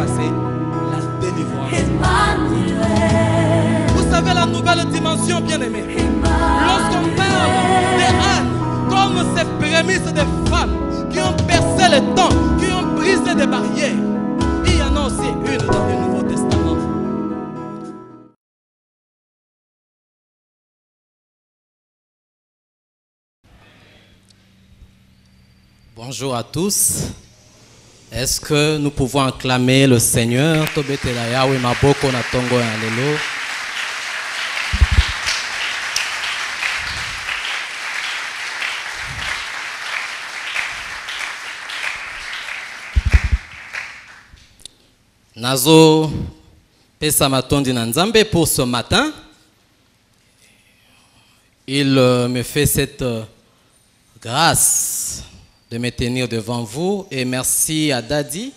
passer? La délivrance. Vous savez la nouvelle dimension, bien-aimé. Lorsqu'on parle des ânes, comme ces prémices des femmes qui ont percé les temps, qui ont brisé des barrières, il y en a aussi une dans le Nouveau Testament. Bonjour à tous. Est-ce que nous pouvons acclamer le Seigneur? Nazo pesa matondi na Nzambe pour ce matin. Il me fait cette grâce de me tenir devant vous et merci à Daddy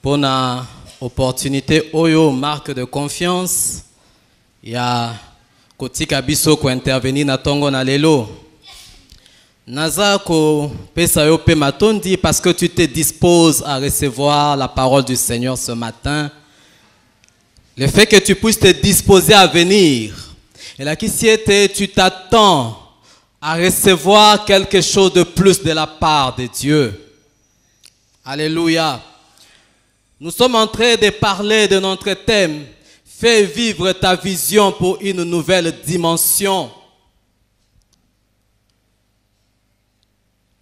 pour l'opportunité oyo marque de confiance. Il y a kotika biso ko intervenir na tongo na lelo. Naza ko pesa yo pe matondi parce que tu te disposes à recevoir la parole du Seigneur ce matin. Le fait que tu puisses te disposer à venir. Et là qui s'y était, tu t'attends à recevoir quelque chose de plus de la part de Dieu. Alléluia. Nous sommes en train de parler de notre thème. Fais vivre ta vision pour une nouvelle dimension.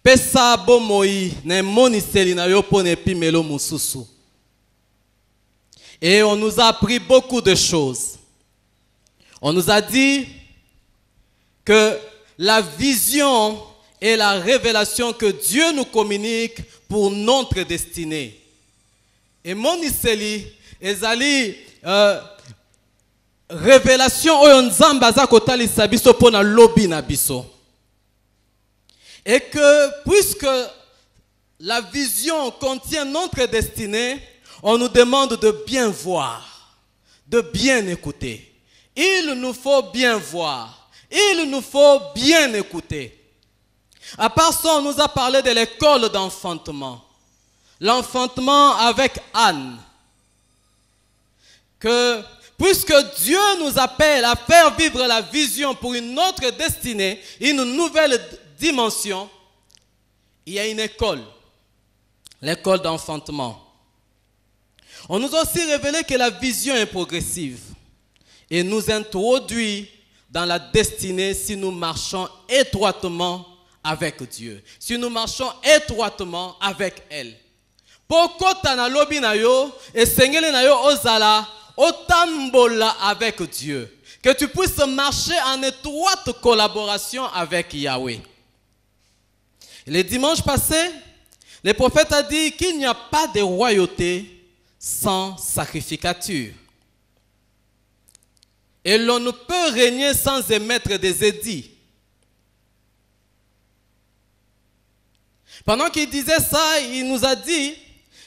Pesa bomoi ne moniseli na yo pone pimelo mususu. Et on nous a appris beaucoup de choses. On nous a dit que la vision est la révélation que Dieu nous communique pour notre destinée. Et moniseli ezali révélation oyo nzamba za kotalisa biso pona lobi na biso. Et que puisque la vision contient notre destinée, on nous demande de bien voir, de bien écouter. Il nous faut bien voir, il nous faut bien écouter. À part ça, on nous a parlé de l'école d'enfantement. L'enfantement avec Anne. Que puisque Dieu nous appelle à faire vivre la vision pour une autre destinée, une nouvelle dimension, il y a une école, l'école d'enfantement. On nous a aussi révélé que la vision est progressive et nous introduit dans la destinée si nous marchons étroitement avec Dieu, si nous marchons étroitement avec elle. Pourquoi tana lobi na yo et sengele na yo ozala otambola avec Dieu, que tu puisses marcher en étroite collaboration avec Yahweh. Le dimanche passé, le prophète a dit qu'il n'y a pas de royauté sans sacrificature. Et l'on ne peut régner sans émettre des édits. Pendant qu'il disait ça, il nous a dit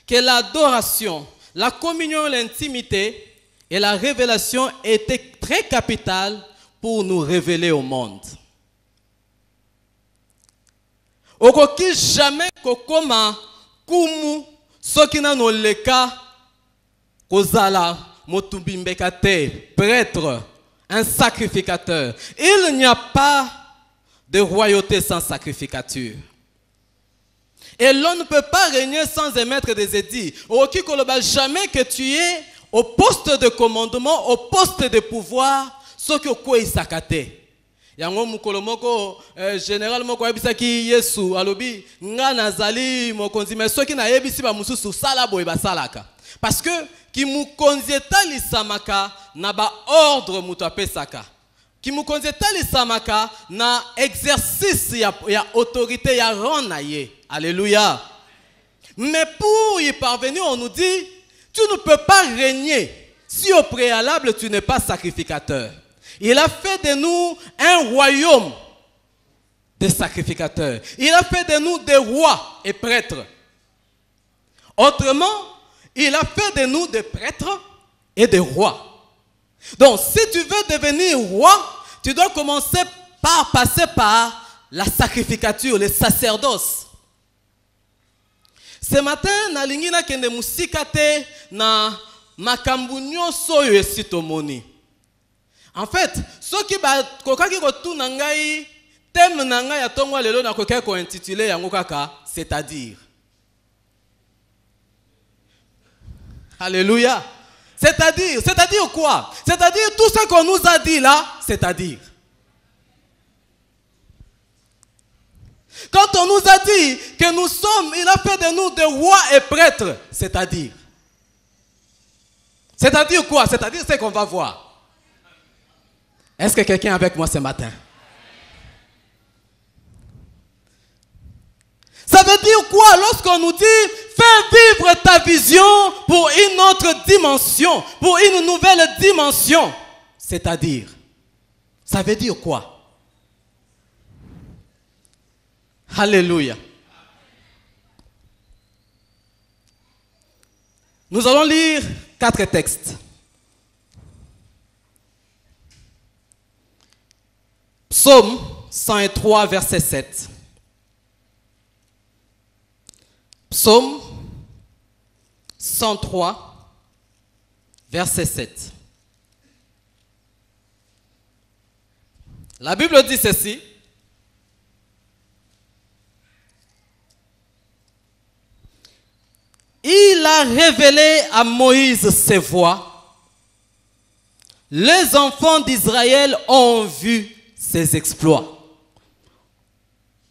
que l'adoration, la communion, l'intimité et la révélation étaient très capitales pour nous révéler au monde. Okoki jamais kokoma kumu sokina no leka kozala motumbimbekate prêtre, un sacrificateur. Il n'y a pas de royauté sans sacrificature. Et l'on ne peut pas régner sans émettre des édits. Okoki koloba jamais que tu es au poste de commandement, au poste de pouvoir, soki okoi sakate. Yango mukolo moko général moko yebisaki Yesu alobi nga nazali mokonzi mais soki na yebisi ba mususu sala boye basalaka parce que ki mukonzi etalisamaka na ba ordre mutu apesaka ki mukonzi etalisamaka na exercice ya autorité ya rang na ye. Alléluia. Mais pour y parvenir, on nous dit tu ne peux pas régner si au préalable tu n'es pas sacrificateur. Il a fait de nous un royaume de sacrificateurs. Il a fait de nous des rois et prêtres. Autrement, il a fait de nous des prêtres et des rois. Donc, si tu veux devenir roi, tu dois commencer par passer par la sacrificature, le sacerdoce. Ce matin, nalingi na kende musika te na makambu nyonso oyo esi tomoni. En fait, soki ba kokaki kotuna ngai thème na ngai ya tongo lelo na kokaki ko intitulé yango kaka, c'est-à-dire. Alléluia. C'est-à-dire quoi? C'est-à-dire tout ce qu'on nous a dit là, c'est-à-dire. Quand on nous a dit que nous sommes, il a fait de nous des rois et prêtres, c'est-à-dire. C'est-à-dire quoi? C'est-à-dire ce qu'on va voir. Est-ce que quelqu'un est avec moi ce matin? Ça veut dire quoi lorsqu'on nous dit fais vivre ta vision pour une autre dimension, pour une nouvelle dimension? C'est-à-dire, ça veut dire quoi? Alléluia. Nous allons lire 4 textes. Psaume 103, verset 7. Psaume 103, verset 7. La Bible dit ceci. Il a révélé à Moïse ses voies. Les enfants d'Israël ont vu ses exploits.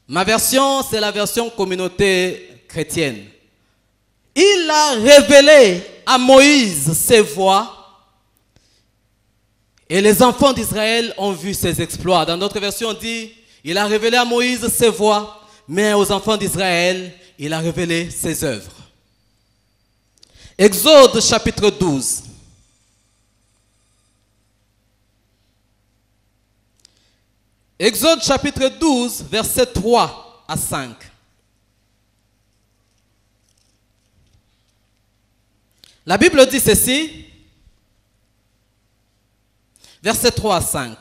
Ma version, c'est la version communauté chrétienne. Il a révélé à Moïse ses voies et les enfants d'Israël ont vu ses exploits. Dans notre version, on dit, il a révélé à Moïse ses voies, mais aux enfants d'Israël, il a révélé ses œuvres. Exode chapitre 12. Exode chapitre 12, versets 3 à 5. La Bible dit ceci, versets 3 à 5.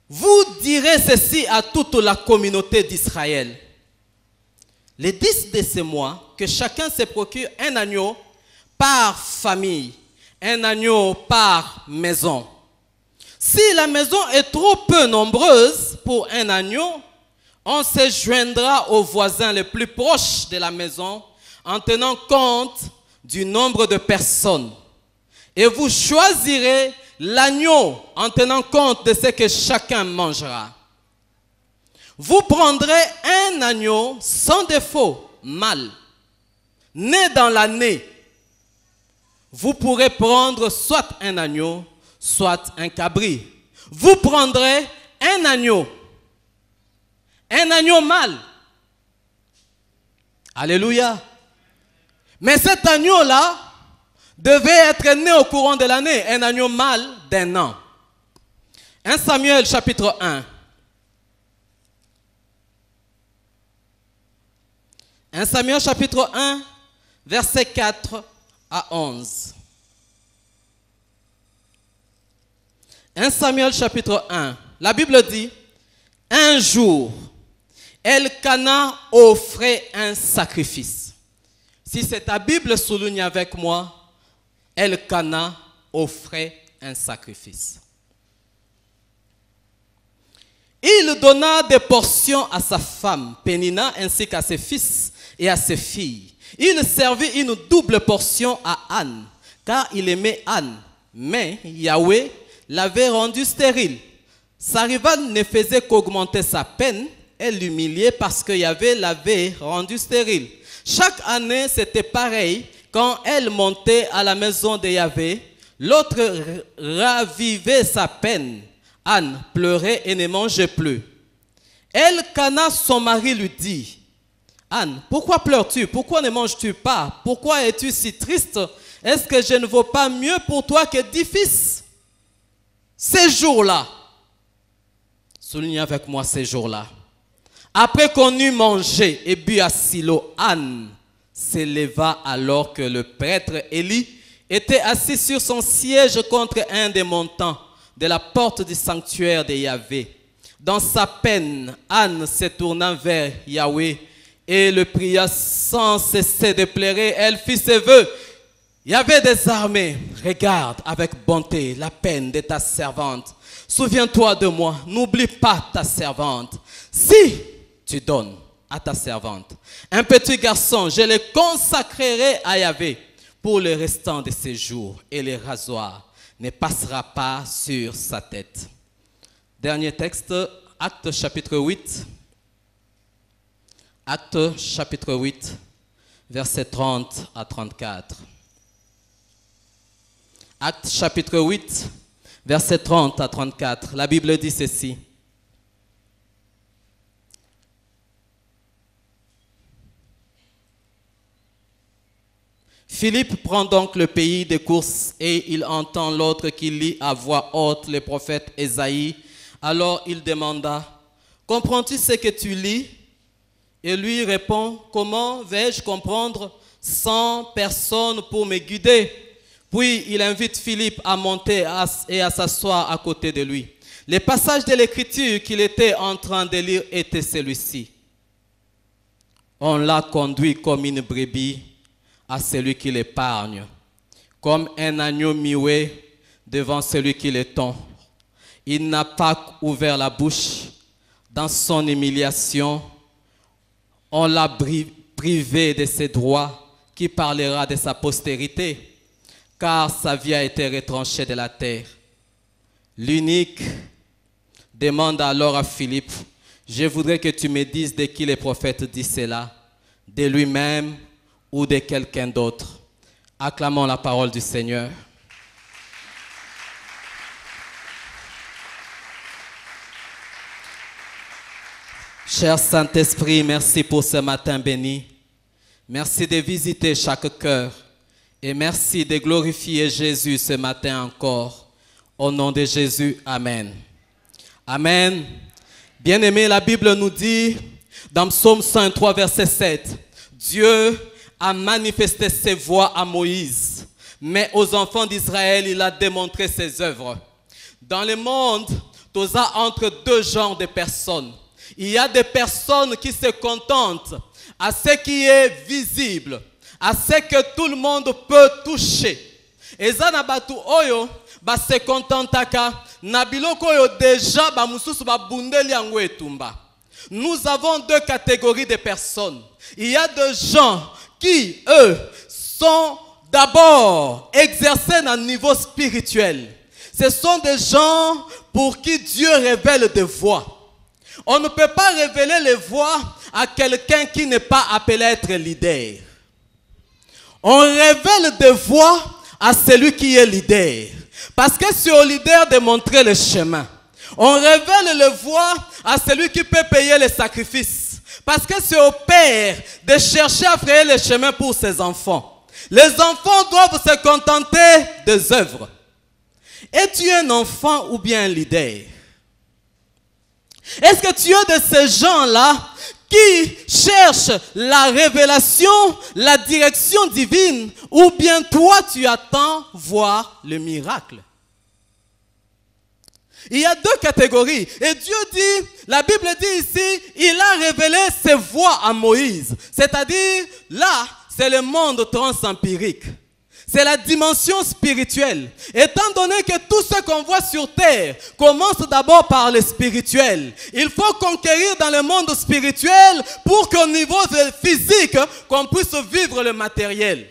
Vous direz ceci à toute la communauté d'Israël. Les 10 de ces mois, que chacun se procure un agneau par famille, un agneau par maison. Si la maison est trop peu nombreuse pour un agneau, on se joindra aux voisins les plus proches de la maison en tenant compte du nombre de personnes. Et vous choisirez l'agneau en tenant compte de ce que chacun mangera. Vous prendrez un agneau sans défaut, mâle, né dans l'année. Vous pourrez prendre soit un agneau, soit un cabri. Vous prendrez un agneau mâle. Alléluia. Mais cet agneau-là devait être né au courant de l'année, un agneau mâle d'1 an. 1 Samuel chapitre 1. 1 Samuel chapitre 1, versets 4 à 11. 1 Samuel chapitre 1. La Bible dit, un jour, Elkana offrait un sacrifice. Si c'est ta Bible, souligne avec moi, Elkana offrait un sacrifice. Il donna des portions à sa femme, Pénina, ainsi qu'à ses fils et à ses filles. Il servit une double portion à Anne, car il aimait Anne. Mais Yahweh l'avait rendue stérile. Sa rivale ne faisait qu'augmenter sa peine et l'humilier parce que Yahweh l'avait rendue stérile. Chaque année, c'était pareil. Quand elle montait à la maison de Yahweh, l'autre ravivait sa peine. Anne pleurait et ne mangeait plus. Elkana, son mari, lui dit, Anne, pourquoi pleures-tu? Pourquoi ne manges-tu pas? Pourquoi es-tu si triste? Est-ce que je ne vaux pas mieux pour toi que 10 fils? Ces jours-là, soulignez avec moi ces jours-là, après qu'on eut mangé et bu à Silo, Anne s'éleva alors que le prêtre Élie était assis sur son siège contre un des montants de la porte du sanctuaire de Yahvé. Dans sa peine, Anne se tourna vers Yahweh et le pria sans cesser de pleurer. Elle fit ses vœux. Il y avait des armées. Regarde avec bonté la peine de ta servante. Souviens-toi de moi. N'oublie pas ta servante. Si tu donnes à ta servante un petit garçon, je le consacrerai à Yahvé pour le restant de ses jours, et le rasoir ne passera pas sur sa tête. Dernier texte, Actes chapitre 8. Actes chapitre 8, versets 30 à 34. Actes chapitre 8, versets 30 à 34. La Bible dit ceci. Philippe prend donc le pays de course et il entend l'autre qui lit à voix haute le prophète Ésaïe. Alors il demanda, « Comprends-tu ce que tu lis ?» Et lui répond, « Comment vais-je comprendre sans personne pour me guider ?» Puis il invite Philippe à monter et à s'asseoir à côté de lui. Le passage de l'écriture qu'il était en train de lire était celui-ci. « On l'a conduit comme une brebis à celui qui l'épargne, comme un agneau muet devant celui qui le tond. Il n'a pas ouvert la bouche. Dans son humiliation, on l'a privé de ses droits, qui parlera de sa postérité, car sa vie a été retranchée de la terre. » L'unique demande alors à Philippe, « Je voudrais que tu me dises de qui le prophète dit cela, de lui-même ou de quelqu'un d'autre. » Acclamons la parole du Seigneur. Cher Saint-Esprit, merci pour ce matin béni. Merci de visiter chaque cœur. Et merci de glorifier Jésus ce matin encore. Au nom de Jésus, Amen. Amen. Bien-aimé, la Bible nous dit, dans Psaume 103, verset 7, « Dieu a manifesté ses voies à Moïse, mais aux enfants d'Israël, il a démontré ses œuvres. » Dans le monde, tu as entre deux genres de personnes. Il y a des personnes qui se contentent à ce qui est visible, à ce que tout le monde peut toucher. Et ça, nabatu oyo, ba se contentaka, nabiloko oyo déjà ba mususu ba bundeli yango etumba. Nous avons deux catégories de personnes. Il y a des gens qui, eux, sont d'abord exercés à un niveau spirituel. Ce sont des gens pour qui Dieu révèle des voies. On ne peut pas révéler les voies à quelqu'un qui n'est pas appelé à être leader. On révèle des voies à celui qui est leader. Parce que c'est au leader de montrer le chemin. On révèle les voies à celui qui peut payer les sacrifices. Parce que c'est au père de chercher à frayer le chemin pour ses enfants. Les enfants doivent se contenter des œuvres. Es-tu un enfant ou bien un leader? Est-ce que tu es de ces gens-là qui cherchent la révélation, la direction divine, ou bien toi tu attends voir le miracle? Il y a deux catégories. Et Dieu dit, la Bible dit ici, il a révélé ses voies à Moïse. C'est-à-dire, là, c'est le monde transempirique. C'est la dimension spirituelle. Étant donné que tout ce qu'on voit sur terre commence d'abord par le spirituel, il faut conquérir dans le monde spirituel pour qu'au niveau physique, qu'on puisse vivre le matériel.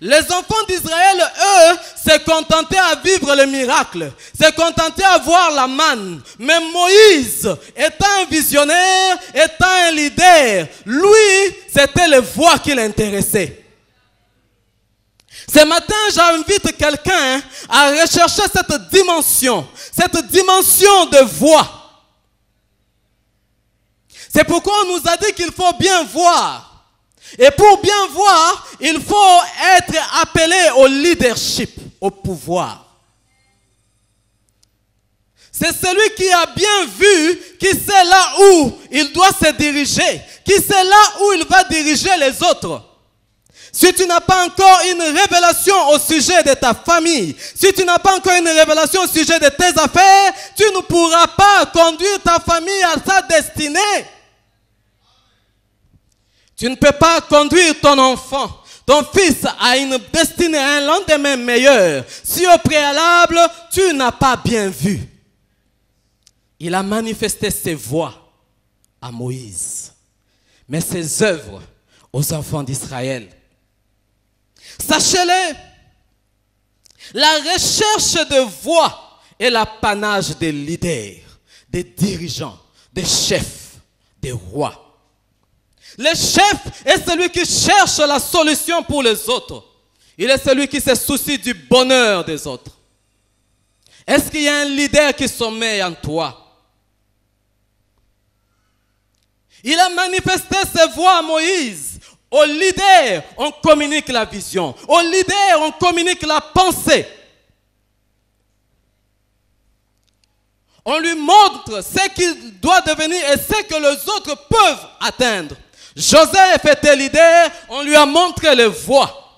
Les enfants d'Israël, eux, se contentaient à vivre le miracle, se contentaient à voir la manne. Mais Moïse, étant un visionnaire, étant un leader, lui, c'était les voies qui l'intéressaient. Ce matin, j'invite quelqu'un à rechercher cette dimension de voix. C'est pourquoi on nous a dit qu'il faut bien voir. Et pour bien voir, il faut être appelé au leadership, au pouvoir. C'est celui qui a bien vu, qui sait là où il doit se diriger, qui sait là où il va diriger les autres. Si tu n'as pas encore une révélation au sujet de ta famille, si tu n'as pas encore une révélation au sujet de tes affaires, tu ne pourras pas conduire ta famille à sa destinée. Tu ne peux pas conduire ton enfant, ton fils à une destinée, à un lendemain meilleur, si au préalable, tu n'as pas bien vu. Il a manifesté ses voies à Moïse, mais ses œuvres aux enfants d'Israël. Sachez-le, la recherche de voies est l'apanage des leaders, des dirigeants, des chefs, des rois. Le chef est celui qui cherche la solution pour les autres. Il est celui qui se soucie du bonheur des autres. Est-ce qu'il y a un leader qui sommeille en toi? Il a manifesté ses voies à Moïse. Au leader, on communique la vision. Au leader, on communique la pensée. On lui montre ce qu'il doit devenir et ce que les autres peuvent atteindre. Joseph était leader, on lui a montré les voies.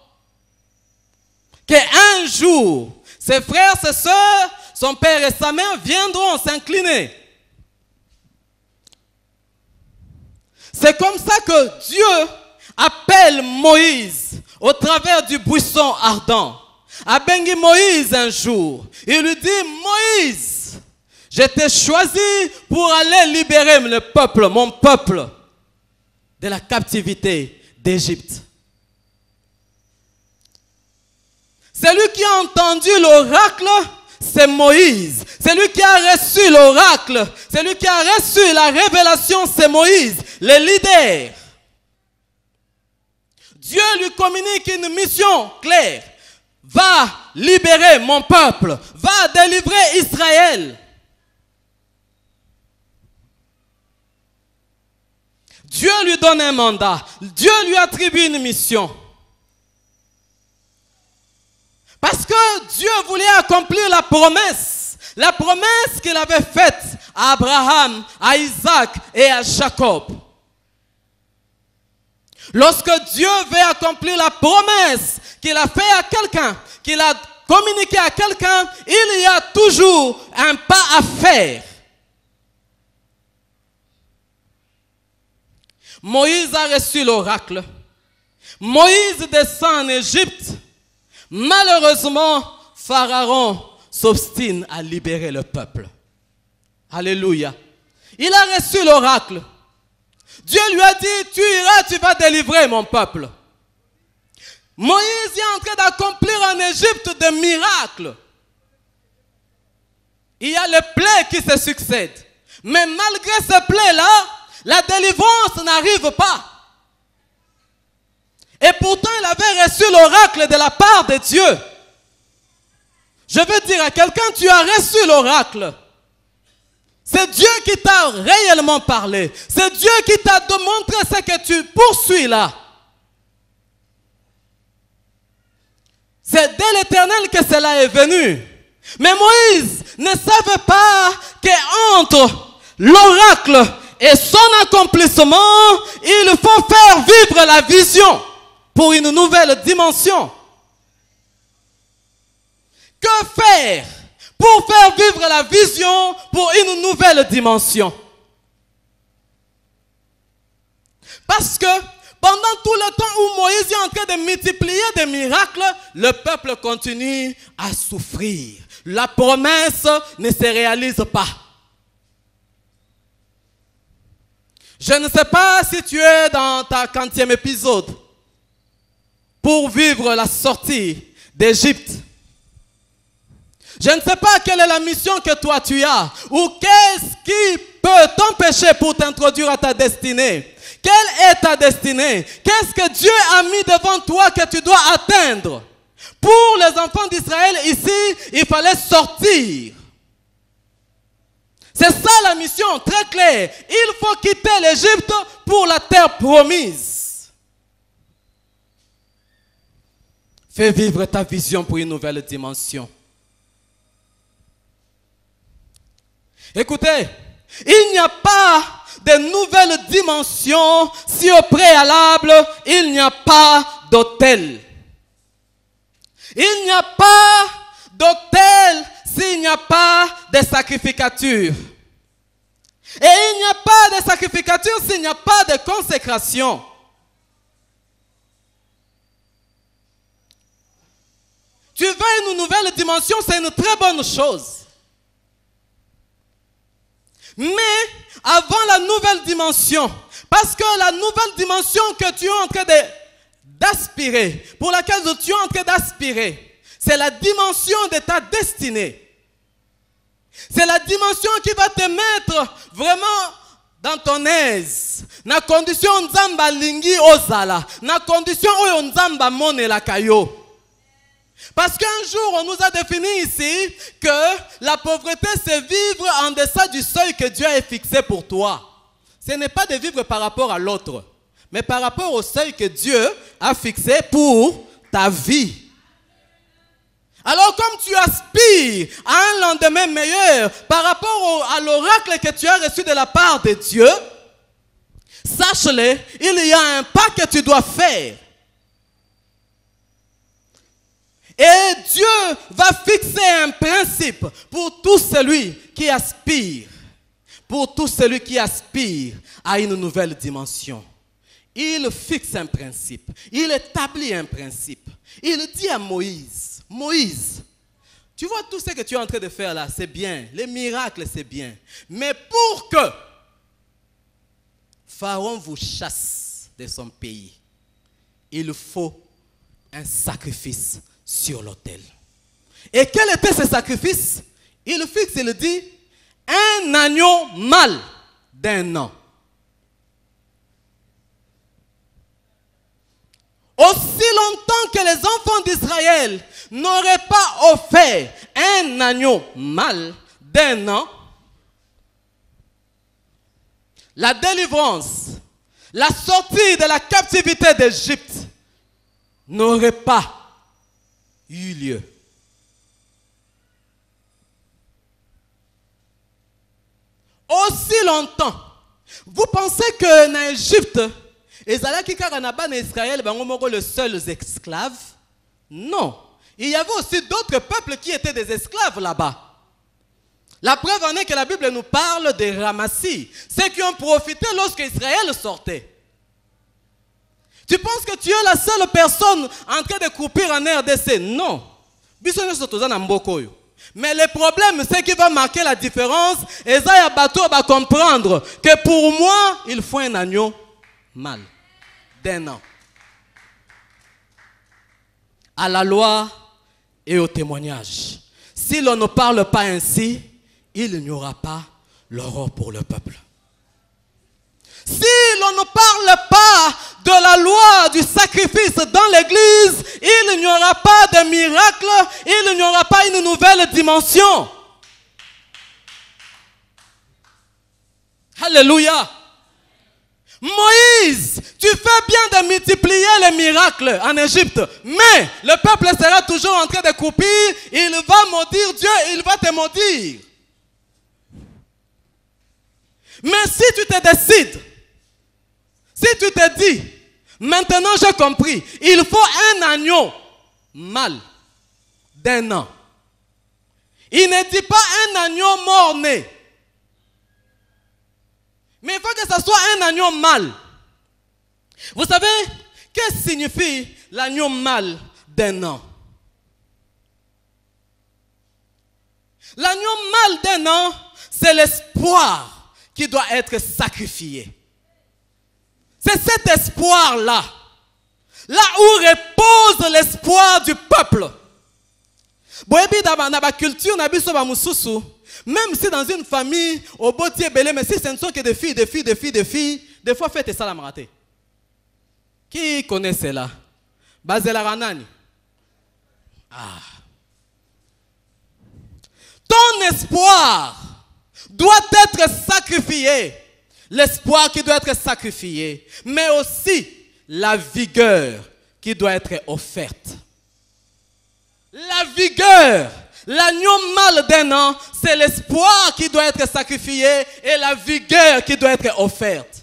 Qu'un jour, ses frères, ses sœurs, son père et sa mère viendront s'incliner. C'est comme ça que Dieu appelle Moïse au travers du buisson ardent. A bengi Moïse un jour. Il lui dit, Moïse, je t'ai choisi pour aller libérer le peuple, mon peuple, de la captivité d'Égypte. Celui qui a entendu l'oracle, c'est Moïse. Celui qui a reçu l'oracle, celui qui a reçu la révélation, c'est Moïse, le leader. Dieu lui communique une mission claire. Va libérer mon peuple, va délivrer Israël. Dieu lui donne un mandat. Dieu lui attribue une mission. Parce que Dieu voulait accomplir la promesse qu'il avait faite à Abraham, à Isaac et à Jacob. Lorsque Dieu veut accomplir la promesse qu'il a faite à quelqu'un, qu'il a communiqué à quelqu'un, il y a toujours un pas à faire. Moïse a reçu l'oracle. Moïse descend en Égypte. Malheureusement, Pharaon s'obstine à libérer le peuple. Alléluia. Il a reçu l'oracle. Dieu lui a dit, tu iras, tu vas délivrer mon peuple. Moïse est en train d'accomplir en Égypte des miracles. Il y a les plaies qui se succèdent. Mais malgré ces plaies-là, la délivrance n'arrive pas. Et pourtant, il avait reçu l'oracle de la part de Dieu. Je veux dire à quelqu'un, tu as reçu l'oracle. C'est Dieu qui t'a réellement parlé. C'est Dieu qui t'a montré ce que tu poursuis là. C'est dès l'Éternel que cela est venu. Mais Moïse ne savait pas qu'entre l'oracle et son accomplissement, il faut faire vivre la vision pour une nouvelle dimension. Que faire pour faire vivre la vision pour une nouvelle dimension? Parce que pendant tout le temps où Moïse est en train de multiplier des miracles, le peuple continue à souffrir. La promesse ne se réalise pas. Je ne sais pas si tu es dans ta 40e épisode pour vivre la sortie d'Égypte. Je ne sais pas quelle est la mission que toi tu as ou qu'est-ce qui peut t'empêcher pour t'introduire à ta destinée. Quelle est ta destinée? Qu'est-ce que Dieu a mis devant toi que tu dois atteindre? Pour les enfants d'Israël ici, il fallait sortir. C'est ça la mission, très claire. Il faut quitter l'Égypte pour la terre promise. Fais vivre ta vision pour une nouvelle dimension. Écoutez, il n'y a pas de nouvelle dimension si au préalable, il n'y a pas d'autel. Il n'y a pas d'autel s'il n'y a pas de sacrificature. Et il n'y a pas de sacrificature s'il n'y a pas de consécration. Tu veux une nouvelle dimension, c'est une très bonne chose. Mais avant la nouvelle dimension, parce que la nouvelle dimension que tu es en train d'aspirer, pour laquelle tu es en train d'aspirer, c'est la dimension de ta destinée. C'est la dimension qui va te mettre vraiment dans ton aise. Na condition nzamba lingi ozala, na condition oyo nzamba monela kayo. Parce qu'un jour, on nous a défini ici que la pauvreté, c'est vivre en deçà du seuil que Dieu a fixé pour toi. Ce n'est pas de vivre par rapport à l'autre, mais par rapport au seuil que Dieu a fixé pour ta vie. Alors, comme tu aspires à un lendemain meilleur par rapport à l'oracle que tu as reçu de la part de Dieu, sache-le, il y a un pas que tu dois faire. Et Dieu va fixer un principe pour tout celui qui aspire. Pour tout celui qui aspire à une nouvelle dimension. Il fixe un principe. Il établit un principe. Il dit à Moïse, Moïse, tu vois tout ce que tu es en train de faire là, c'est bien. Les miracles, c'est bien. Mais pour que Pharaon vous chasse de son pays, il faut un sacrifice sur l'autel. Et quel était ce sacrifice? Il fixe, il dit, un agneau mâle d'1 an. Aussi longtemps que les enfants d'Israël n'auraient pas offert un agneau mâle d'1 an, la délivrance, la sortie de la captivité d'Égypte n'aurait pas eu lieu. Aussi longtemps. Vous pensez que en Égypte, Israël les seuls esclaves? Non. Il y avait aussi d'autres peuples qui étaient des esclaves là-bas. La preuve en est que la Bible nous parle des Ramassis, ceux qui ont profité lorsque Israël sortait. Tu penses que tu es la seule personne en train de croupir en RDC? Non. Mais le problème, c'est qu'il va marquer la différence. Esaïa Bato va comprendre que pour moi, il faut un agneau mâle d'1 an. À la loi et au témoignage. Si l'on ne parle pas ainsi, il n'y aura pas l'aurore pour le peuple. Si l'on ne parle pas de la loi du sacrifice dans l'église, il n'y aura pas de miracle, il n'y aura pas une nouvelle dimension. Alléluia. Moïse, tu fais bien de multiplier les miracles en Égypte, mais le peuple sera toujours en train de croupir, il va maudire Dieu, il va te maudire. Mais si tu te décides, si tu te dis, maintenant j'ai compris, il faut un agneau mâle d'1 an. Il ne dit pas un agneau mort-né. Mais il faut que ce soit un agneau mâle. Vous savez, qu'est-ce que signifie l'agneau mâle d'1 an? L'agneau mâle d'1 an, c'est l'espoir qui doit être sacrifié. C'est cet espoir-là, là où repose l'espoir du peuple. Dans la culture, même si dans une famille, au botier belé, mais si ce ne sont que des filles, des fois faites ça la raté. Qui connaît cela? Bazela Ranani. Ah. Ton espoir doit être sacrifié. L'espoir qui doit être sacrifié, mais aussi la vigueur qui doit être offerte. La vigueur, l'agneau mâle d'1 an, c'est l'espoir qui doit être sacrifié et la vigueur qui doit être offerte.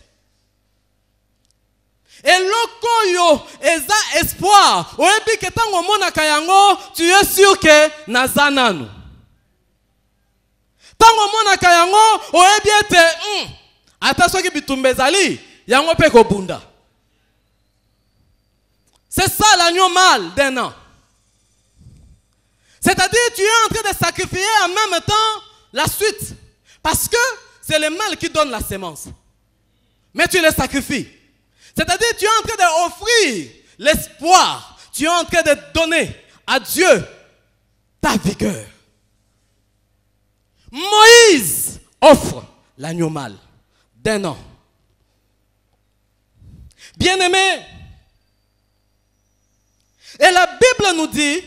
Et lokoyo eza espoir, oyebi ke tango monaka yango, tu es sûr que nazananu. Tango monaka yango, oyebi ete attention ki bitumbezali, yango pe kobunda. C'est ça l'agneau mâle d'1 an. C'est-à-dire tu es en train de sacrifier en même temps la suite. Parce que c'est le mal qui donne la sémence. Mais tu le sacrifies. C'est-à-dire tu es en train d'offrir l'espoir. Tu es en train de donner à Dieu ta vigueur. Moïse offre l'agneau mâle d'un an. Bien-aimé, et la Bible nous dit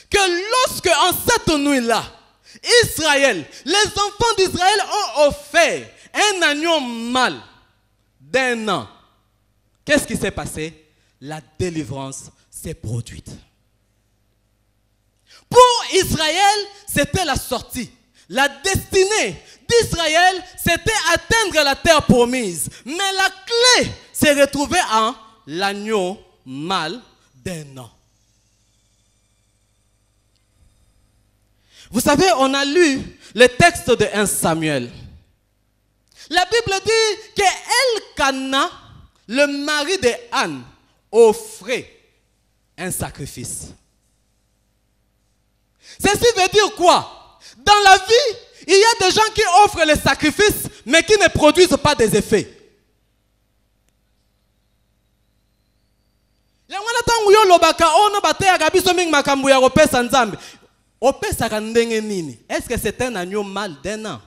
que lorsque en cette nuit-là, Israël, les enfants d'Israël ont offert un agneau mâle d'un an. Qu'est-ce qui s'est passé? La délivrance s'est produite. Pour Israël, c'était la sortie. La destinée d'Israël, c'était atteindre la terre promise. Mais la clé s'est retrouvée en l'agneau mâle d'un an. Vous savez, on a lu le texte de 1 Samuel. La Bible dit que Elkana, le mari de Anne, offrait un sacrifice. Ceci veut dire quoi? Dans la vie, il y a des gens qui offrent les sacrifices, mais qui ne produisent pas des effets. Est-ce que c'est un agneau mâle d'un an?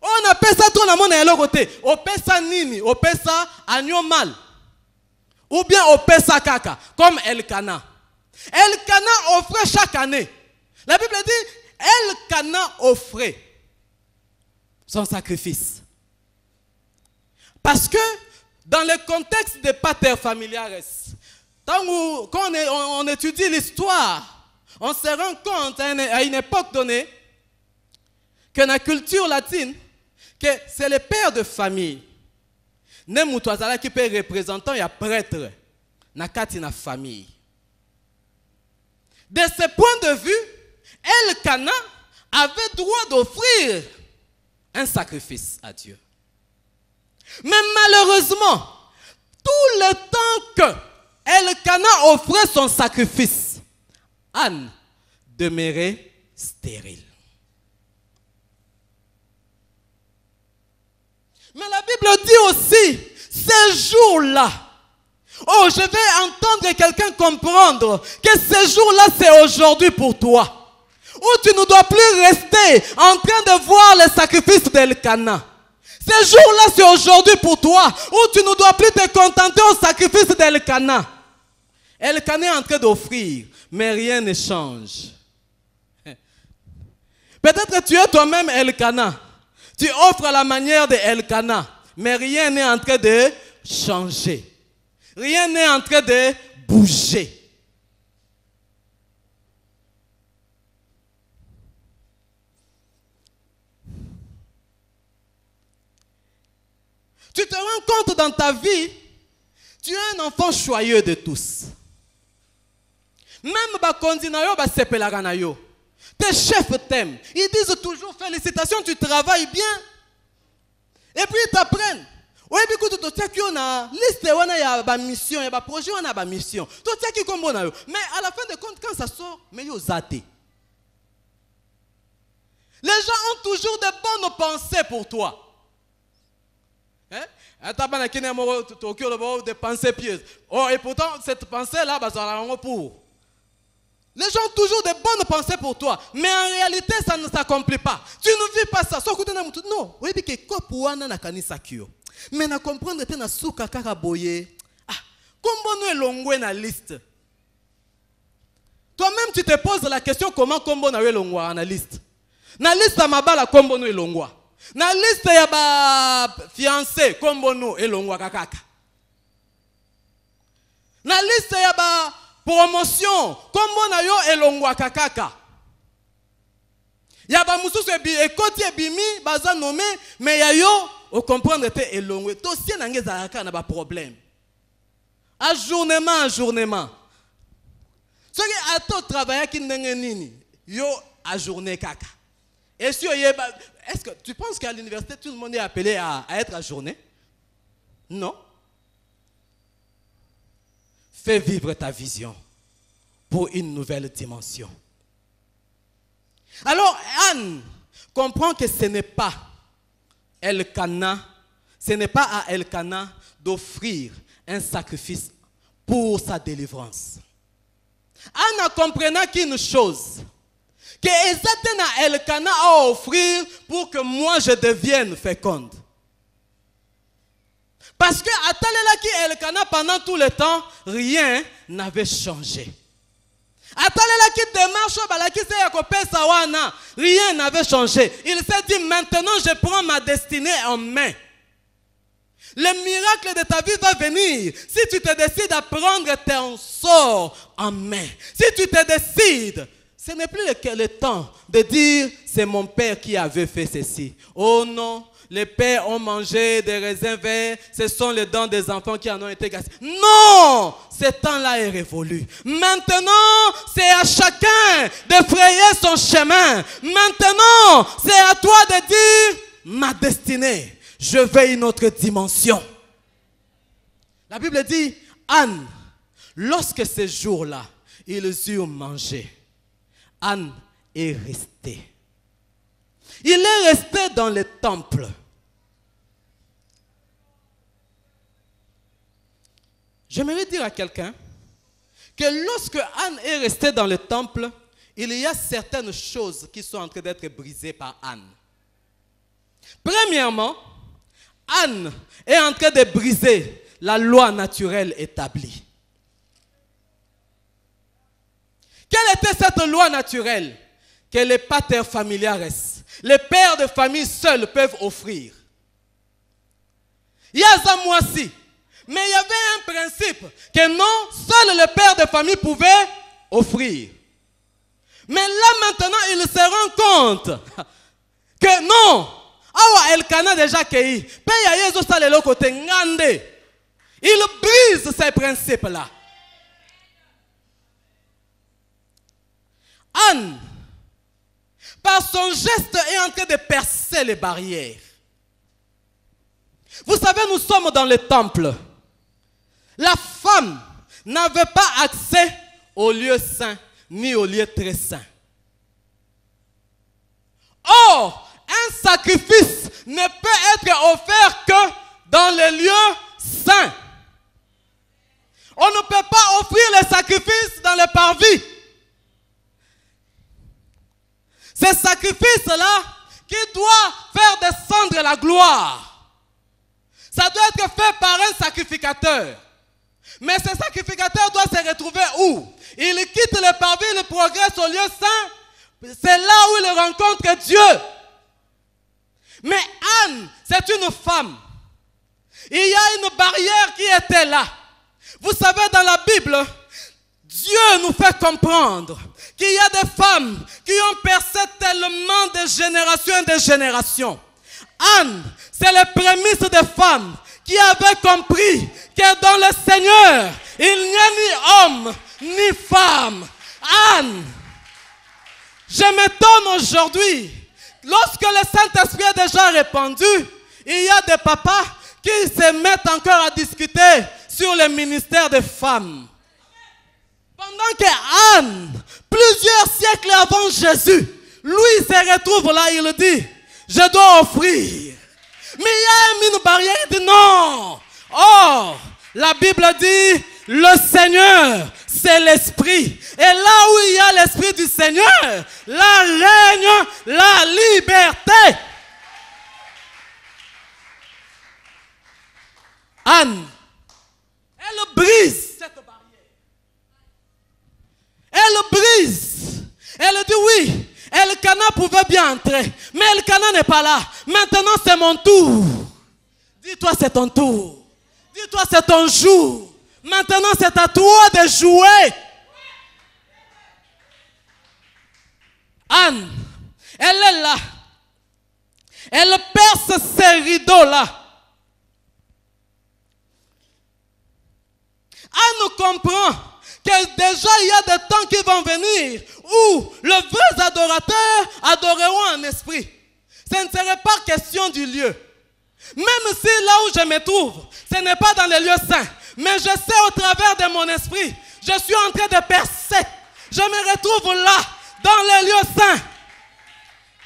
On appelle ça tout le monde à l'autre côté. Opesa nini, opesa agneau mâle. Ou bien opesa kaka, comme Elkana. Elkana offrait chaque année. La Bible dit, Elkana offrait son sacrifice. Parce que dans le contexte des pater familiares, quand on étudie l'histoire, on se rend compte à une époque donnée que dans la culture latine, que c'est le père de famille. Nemutwazala qui peut représenter un prêtre dans la famille. De ce point de vue, Elkana avait droit d'offrir un sacrifice à Dieu. Mais malheureusement, tout le temps que Elkana offrait son sacrifice, Anne demeurait stérile. Mais la Bible dit aussi, ces jours-là, oh, je vais entendre quelqu'un comprendre que ce jour-là, c'est aujourd'hui pour toi. Où tu ne dois plus rester en train de voir les sacrifices d'Elkana. Ce jour-là, c'est aujourd'hui pour toi. Où tu ne dois plus te contenter au sacrifice d'Elkana. Elkana est en train d'offrir, mais rien ne change. Peut-être que tu es toi-même Elkana. Tu offres à la manière de Elkana, mais rien n'est en train de changer. Rien n'est en train de bouger. Tu te rends compte dans ta vie, tu es un enfant joyeux de tous. Même tes chefs t'aiment. Ils disent toujours félicitations, tu travailles bien. Et puis ils t'apprennent. Oui, tu as liste, il y a une mission, il y a un projet, il y a une mission. Mais à la fin de compte, quand ça sort, mais il y a zaté. Les gens ont toujours de bonnes pensées pour toi. Des pensées pieuses. Oh, et pourtant, cette pensée-là, pour. Les gens ont toujours de bonnes pensées pour toi. Mais en réalité, ça ne s'accomplit pas. Tu ne vis pas ça. Non. Oui, mais na comprendre que na souka kakaboye. Ah, comment nous elongwe na liste? Toi-même, tu te poses la question comment kombo na elongwa na liste. Na liste à mabala kombo nous elongwa. Na liste ya ba fiancé kombo nous elongwa kakaka. Na liste ya ba promotion kombo na yo elongwa kakaka. Ya ba mususu ekoti ebimi baza nommé mais ya yo au comprendre te elongwe dossier nange zalaka na ba problème. Ajournement. Ce qui a tout travaillé qui ndenge nini yo ajourné kaka. Est-ce que tu penses qu'à l'université tout le monde est appelé à être ajourné? Non. Fais vivre ta vision. pour une nouvelle dimension. Alors Anne comprend que ce n'est pas Elkana, ce n'est pas à Elkana d'offrir un sacrifice pour sa délivrance. Anne comprenant qu'une chose, que exactement Elkana a offrir pour que moi je devienne féconde. Parce que à Talela qui Elkana pendant tout le temps, rien n'avait changé. À Talela qui démarche balaki se yakopé sawana, rien n'avait changé. Il s'est dit maintenant je prends ma destinée en main. Le miracle de ta vie va venir si tu te décides à prendre ton sort en main. Si tu te décides, ce n'est plus le temps de dire c'est mon père qui avait fait ceci. Oh non. Les pères ont mangé des raisins verts, ce sont les dents des enfants qui en ont été gaspillés. Non, ce temps-là est révolu. Maintenant, c'est à chacun de frayer son chemin. Maintenant, c'est à toi de dire, ma destinée, je veux une autre dimension. La Bible dit, Anne, lorsque ces jours-là, ils eurent mangé, Anne est restée. Il est resté dans le temple. J'aimerais dire à quelqu'un que lorsque Anne est restée dans le temple, il y a certaines choses qui sont en train d'être brisées par Anne. Premièrement, Anne est en train de briser la loi naturelle établie. Quelle était cette loi naturelle? Que les pater familiares, les pères de famille seuls peuvent offrir. Il y a ça moi-ci. Mais il y avait un principe que non, seul le père de famille pouvait offrir. Mais là maintenant, il se rend compte que non, awa Elkana déjà accueilli. Il brise ces principes-là. Anne, par son geste, est en train de percer les barrières. Vous savez, nous sommes dans le temple. La femme n'avait pas accès au lieu saint ni au lieu très saint. Or, un sacrifice ne peut être offert que dans les lieux saints. On ne peut pas offrir les sacrifices dans les parvis. Ce sacrifice-là qui doit faire descendre la gloire, ça doit être fait par un sacrificateur. Mais ce sacrificateur doit se retrouver où? Il quitte le parvis, il progresse au lieu saint. C'est là où il rencontre Dieu. Mais Anne, c'est une femme. Il y a une barrière qui était là. Vous savez, dans la Bible, Dieu nous fait comprendre qu'il y a des femmes qui ont percé tellement de générations et de générations. Anne, c'est les prémices des femmes qui avaient compris que dans le Seigneur, il n'y a ni homme ni femme. Anne, je m'étonne aujourd'hui, lorsque le Saint-Esprit est déjà répandu, il y a des papas qui se mettent encore à discuter sur le ministère des femmes. Pendant que Anne, plusieurs siècles avant Jésus, lui se retrouve là, il dit, je dois offrir. Mais il y a une barrière, il dit non. Or, la Bible dit, le Seigneur, c'est l'Esprit. Et là où il y a l'Esprit du Seigneur, là règne la liberté. Anne, elle brise cette barrière. Elle brise. Elle dit oui, Elkana pouvait bien entrer, mais Elkana n'est pas là. Maintenant c'est mon tour. Dis-toi c'est ton tour. Dis-toi c'est ton jour. Maintenant c'est à toi de jouer. Anne, elle est là. Elle perce ces rideaux-là. Anne comprend que déjà il y a des temps qui vont venir où les vrais adorateurs adoreront en esprit. Ce ne serait pas question du lieu. Même si là où je me trouve, ce n'est pas dans les lieux saints, mais je sais au travers de mon esprit, je suis en train de percer je me retrouve là, dans les lieux saints.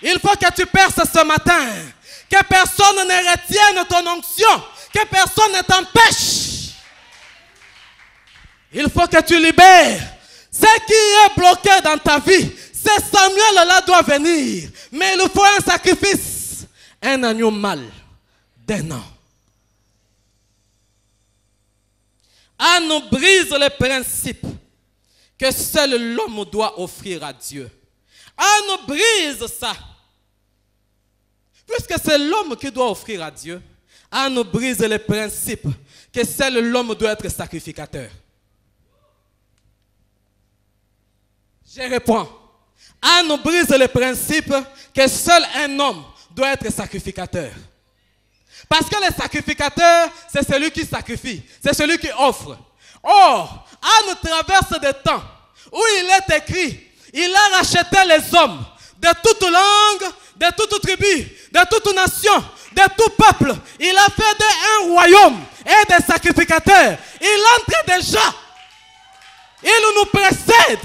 Il faut que tu perces ce matin. Que personne ne retienne ton onction. Que personne ne t'empêche. Il faut que tu libères. Ce qui est bloqué dans ta vie, c'est Samuel là doit venir. Mais il faut un sacrifice. Un agneau mâle d'un an. Anne brise le principe que seul l'homme doit offrir à Dieu. Anne brise ça. Puisque c'est l'homme qui doit offrir à Dieu, Anne brise le principe que seul l'homme doit être sacrificateur. Je réponds. Anne brise le principe que seul un homme doit être sacrificateur. Parce que le sacrificateur, c'est celui qui sacrifie, c'est celui qui offre. Or, Anne traverse des temps où il est écrit, il a racheté les hommes de toute langue, de toute tribu, de toute nation, de tout peuple. Il a fait d'eux un royaume et des sacrificateurs. Il entre déjà. Il nous précède.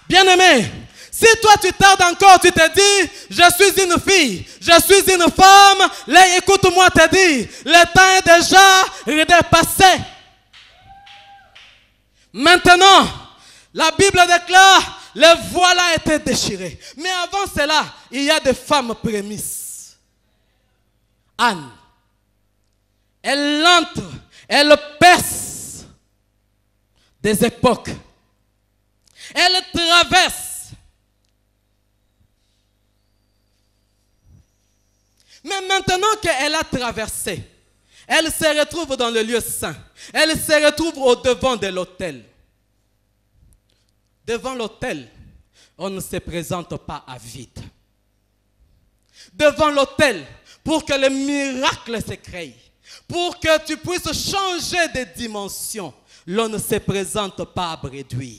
Bien-aimé, si toi tu tardes encore, tu te dis, je suis une fille, je suis une femme, écoute-moi te dire, le temps est déjà dépassé. Maintenant, la Bible déclare, le voile a été déchiré. Mais avant cela, il y a des femmes prémices. Anne, elle entre, elle perce des époques. Elle traverse. Mais maintenant qu'elle a traversé, elle se retrouve dans le lieu saint. Elle se retrouve au devant de l'autel. Devant l'autel, on ne se présente pas à vide. Devant l'autel, pour que le miracle se crée, pour que tu puisses changer de dimension, l'on ne se présente pas à réduire.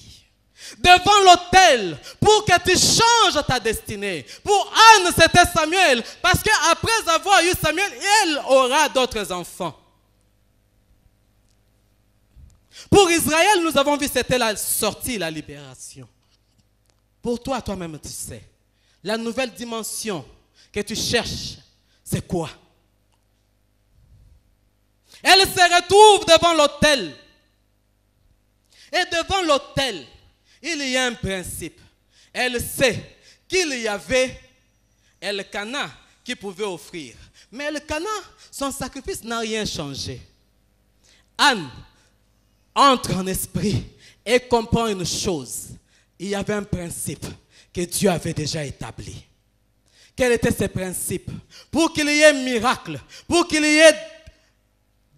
Devant l'autel, pour que tu changes ta destinée. Pour Anne, c'était Samuel, parce qu'après avoir eu Samuel, elle aura d'autres enfants. Pour Israël, nous avons vu, c'était la sortie, la libération. Pour toi, toi-même, tu sais, la nouvelle dimension que tu cherches, c'est quoi? Elle se retrouve devant l'autel. Et devant l'autel, il y a un principe. Elle sait qu'il y avait Elkana qui pouvait offrir. Mais Elkana, son sacrifice n'a rien changé. Anne entre en esprit et comprend une chose. Il y avait un principe que Dieu avait déjà établi. Quel était ce principe? Pour qu'il y ait un miracle, pour qu'il y ait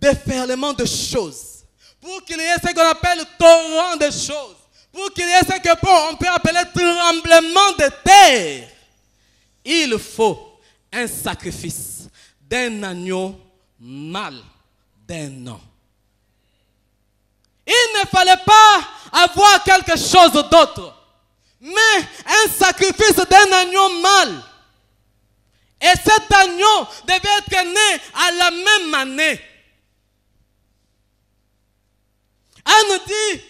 déferlement de choses, pour qu'il y ait ce qu'on appelle torrent de choses, pour qu'il y ait ce qu'on peut appeler tremblement de terre, il faut un sacrifice d'un agneau mâle d'un an. Il ne fallait pas avoir quelque chose d'autre, mais un sacrifice d'un agneau mâle. Et cet agneau devait être né à la même année. Anne dit,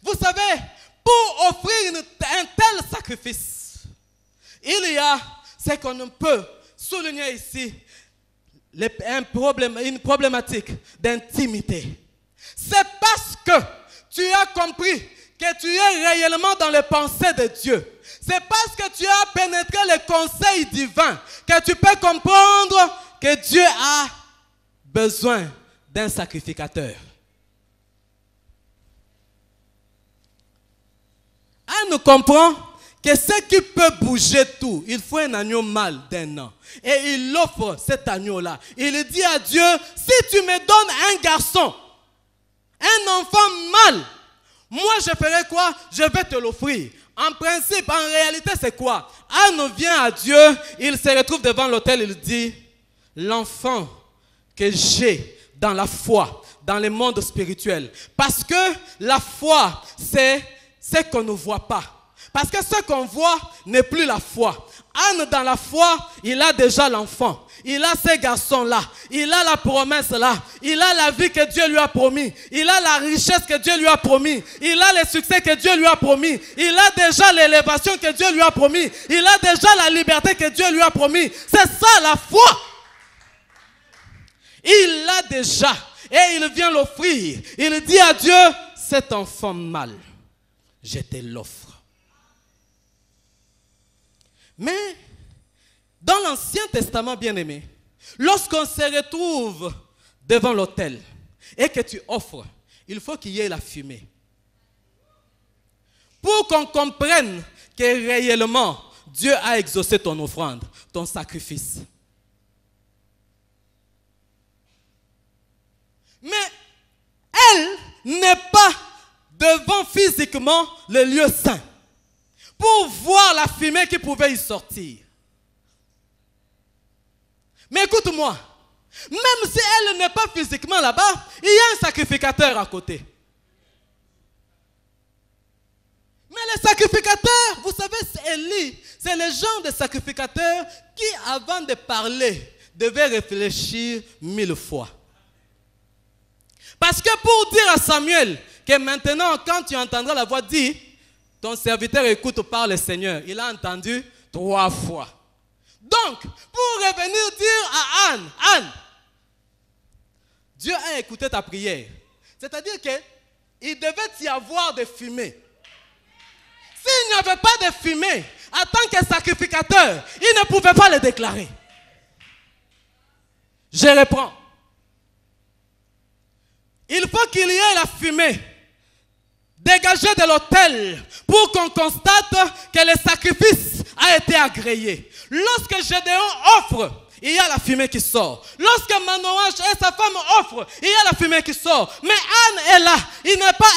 vous savez, pour offrir un tel sacrifice, il y a ce qu'on peut souligner ici, une problématique d'intimité. C'est parce que tu as compris que tu es réellement dans les pensées de Dieu. C'est parce que tu as pénétré les conseils divins que tu peux comprendre que Dieu a besoin d'un sacrificateur. Anne comprend que ce qui peut bouger tout, il faut un agneau mâle d'un an. Et il offre cet agneau-là. Il dit à Dieu, si tu me donnes un garçon, un enfant mâle, moi je ferai quoi? Je vais te l'offrir. En principe, en réalité, c'est quoi? Anne vient à Dieu, il se retrouve devant l'autel, il dit, l'enfant que j'ai dans la foi, dans le monde spirituel. Parce que la foi, c'est ce qu'on ne voit pas. Parce que ce qu'on voit n'est plus la foi. Anne, dans la foi, il a déjà l'enfant. Il a ces garçons-là. Il a la promesse-là. Il a la vie que Dieu lui a promis. Il a la richesse que Dieu lui a promis. Il a le succès que Dieu lui a promis. Il a déjà l'élévation que Dieu lui a promis. Il a déjà la liberté que Dieu lui a promis. C'est ça la foi. Il l'a déjà. Et il vient l'offrir. Il dit à Dieu, cet enfant mâle, je te l'offre. Mais, dans l'Ancien Testament, bien-aimé, lorsqu'on se retrouve devant l'autel et que tu offres, il faut qu'il y ait la fumée. Pour qu'on comprenne que réellement, Dieu a exaucé ton offrande, ton sacrifice. Mais, elle n'est pas devant physiquement le lieu saint pour voir la fumée qui pouvait y sortir. Mais écoute-moi, même si elle n'est pas physiquement là-bas, il y a un sacrificateur à côté. Mais les sacrificateurs, vous savez, c'est Élie, c'est le genre de sacrificateur qui, avant de parler, devait réfléchir 1000 fois. Parce que pour dire à Samuel que maintenant, quand tu entendras la voix, dis, ton serviteur écoute par le Seigneur. Il a entendu 3 fois. Donc, pour revenir dire à Anne, Anne, Dieu a écouté ta prière. C'est-à-dire qu'il devait y avoir des fumées. S'il n'y avait pas de fumée, en tant que sacrificateur, il ne pouvait pas le déclarer. Je reprends. Il faut qu'il y ait la fumée dégagée de l'autel pour qu'on constate que le sacrifice a été agréé. Lorsque Gédéon offre, il y a la fumée qui sort. Lorsque Manoach et sa femme offrent, il y a la fumée qui sort. Mais Anne est là.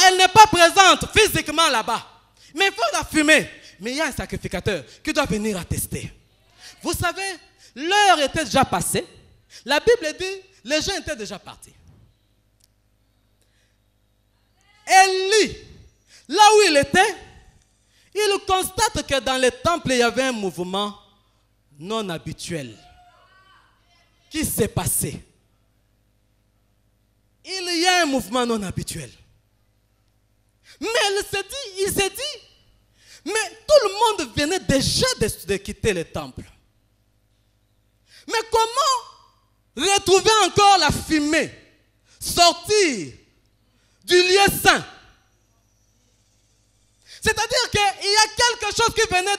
Elle n'est pas présente physiquement là-bas. Mais il faut la fumée. Mais il y a un sacrificateur qui doit venir attester. Vous savez, l'heure était déjà passée. La Bible dit, les gens étaient déjà partis. Élie, là où il était, il constate que dans le temple, il y avait un mouvement non habituel qui s'est passé. Il y a un mouvement non habituel. Mais il s'est dit, mais tout le monde venait déjà de quitter le temple. Mais comment retrouver encore la fumée, sortir du lieu saint? C'est-à-dire qu'il y a quelque chose qui venait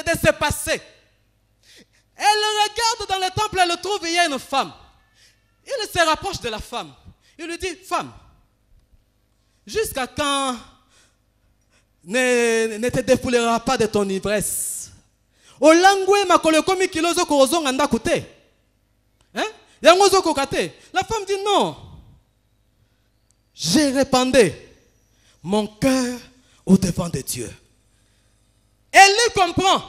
de se passer. Elle regarde dans le temple, elle trouve, il y a une femme. Il se rapproche de la femme. Il lui dit, femme, jusqu'à quand ne te défouleras pas de ton ivresse? La femme dit non. J'ai répandu mon cœur au devant de Dieu. Elle lui comprend.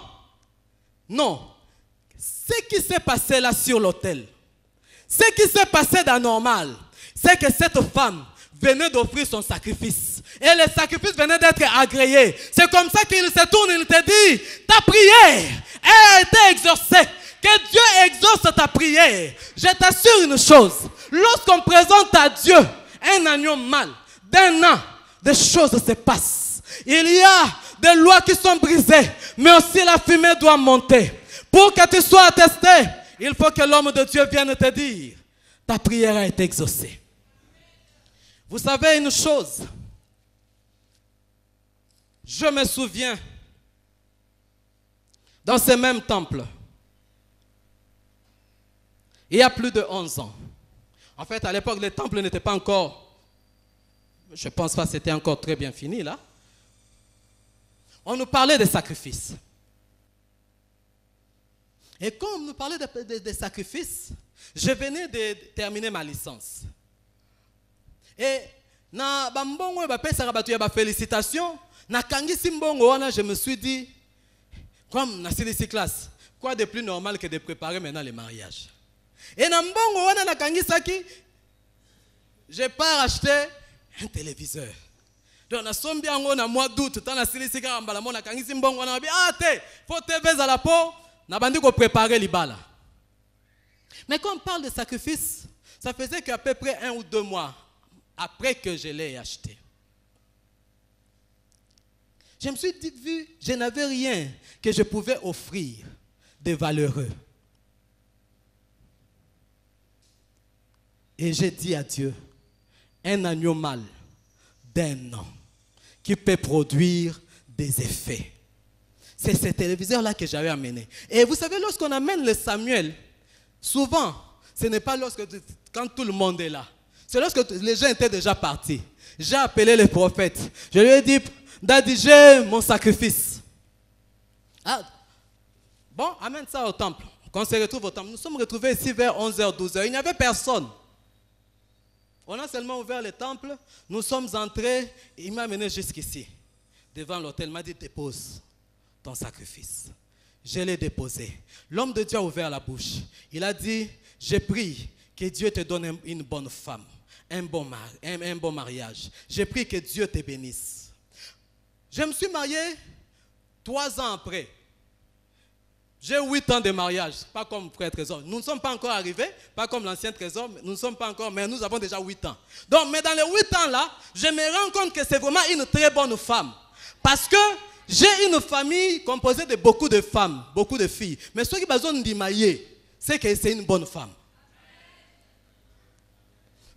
Non. Ce qui s'est passé là sur l'autel, ce qui s'est passé d'anormal, c'est que cette femme venait d'offrir son sacrifice. Et le sacrifice venait d'être agréé. C'est comme ça qu'il se tourne et il te dit, ta prière a été exaucée. Que Dieu exauce ta prière. Je t'assure une chose. Lorsqu'on présente à Dieu un agneau mâle, d'un an, des choses se passent. Il y a des lois qui sont brisées, mais aussi la fumée doit monter. Pour que tu sois attesté, il faut que l'homme de Dieu vienne te dire, ta prière a été exaucée. Vous savez une chose, je me souviens, dans ce même temple, il y a plus de 11 ans. En fait, à l'époque, le temple n'était pas encore, je ne pense pas que c'était encore très bien fini là. On nous parlait des sacrifices. Et quand on nous parlait des sacrifices, je venais de terminer ma licence. Et na bambongo bapesa rabatu ya ba félicitations, na kangisi mbongo wana, je me suis dit, comme na silisi classe, quoi de plus normal que de préparer maintenant le mariage. Et na mbongo wana na kangisaki, j'ai pas acheté un téléviseur. Donc na sombi ango na mois d'août, tant na silisi karamba la mona kangisi mbongo wana bi ah te, faut TV za la peau. Nabandi ko préparer libala. Mais quand on parle de sacrifice, ça faisait qu'à peu près 1 ou 2 mois après que je l'ai acheté. Je me suis dit, je n'avais rien que je pouvais offrir de valeureux. Et j'ai dit à Dieu, un agneau mâle d'1 an qui peut produire des effets. C'est ce téléviseur-là que j'avais amené. Et vous savez, lorsqu'on amène le Samuel, souvent, ce n'est pas quand tout le monde est là. C'est lorsque les gens étaient déjà partis. J'ai appelé le prophète. Je lui ai dit, Daddy, j'ai mon sacrifice. Ah, bon, amène ça au temple. Quand on se retrouve au temple, nous sommes retrouvés ici vers 11h, 12h. Il n'y avait personne. On a seulement ouvert le temple. Nous sommes entrés. Il m'a amené jusqu'ici, devant l'autel. Il m'a dit, dépose ton sacrifice. Je l'ai déposé. L'homme de Dieu a ouvert la bouche. Il a dit, j'ai prie que Dieu te donne une bonne femme, un bon mariage. J'ai prie que Dieu te bénisse. Je me suis marié 3 ans après. J'ai 8 ans de mariage, pas comme frère Trésor. Nous ne sommes pas encore arrivés, pas comme l'ancien Trésor, nous ne sommes pas encore, mais nous avons déjà 8 ans. Donc, mais dans les 8 ans là, je me rends compte que c'est vraiment une très bonne femme. Parce que j'ai une famille composée de beaucoup de femmes, beaucoup de filles. Mais ceux qui ont besoin de marier, c'est que c'est une bonne femme.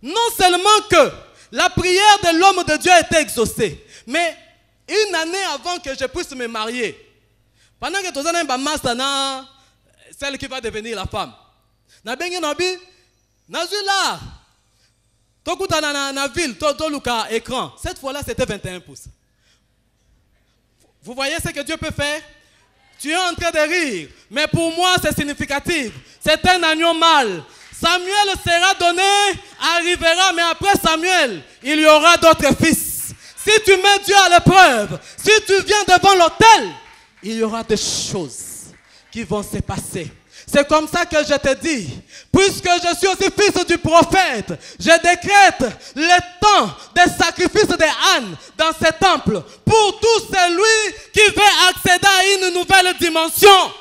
Non seulement que la prière de l'homme de Dieu a été exaucée, mais une année avant que je puisse me marier, pendant que tu as un master, celle qui va devenir la femme, na bengi nabi, nazu là, tokuta na ville, toluka écran. Cette fois-là, c'était 21 pouces. Vous voyez ce que Dieu peut faire? Tu es en train de rire, mais pour moi, c'est significatif. C'est un agneau mâle. Samuel sera donné, arrivera, mais après Samuel, il y aura d'autres fils. Si tu mets Dieu à l'épreuve, si tu viens devant l'autel, il y aura des choses qui vont se passer. C'est comme ça que je te dis, puisque je suis aussi fils du prophète, je décrète le temps des sacrifices de Anne dans ce temple pour tout celui qui veut accéder à une nouvelle dimension.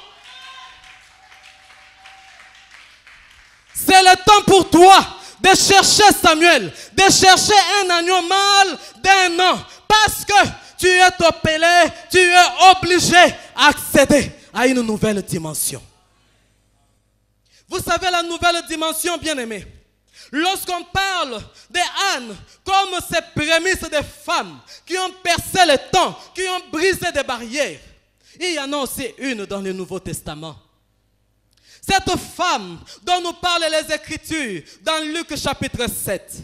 C'est le temps pour toi de chercher Samuel, de chercher un agneau mâle d'1 an, parce que tu es appelé, tu es obligé à accéder à une nouvelle dimension. Vous savez la nouvelle dimension, bien-aimés. Lorsqu'on parle de Anne comme ces prémices de femmes qui ont percé le temps, qui ont brisé des barrières, il y en a aussi une dans le Nouveau Testament. Cette femme dont nous parlent les Écritures dans Luc chapitre 7.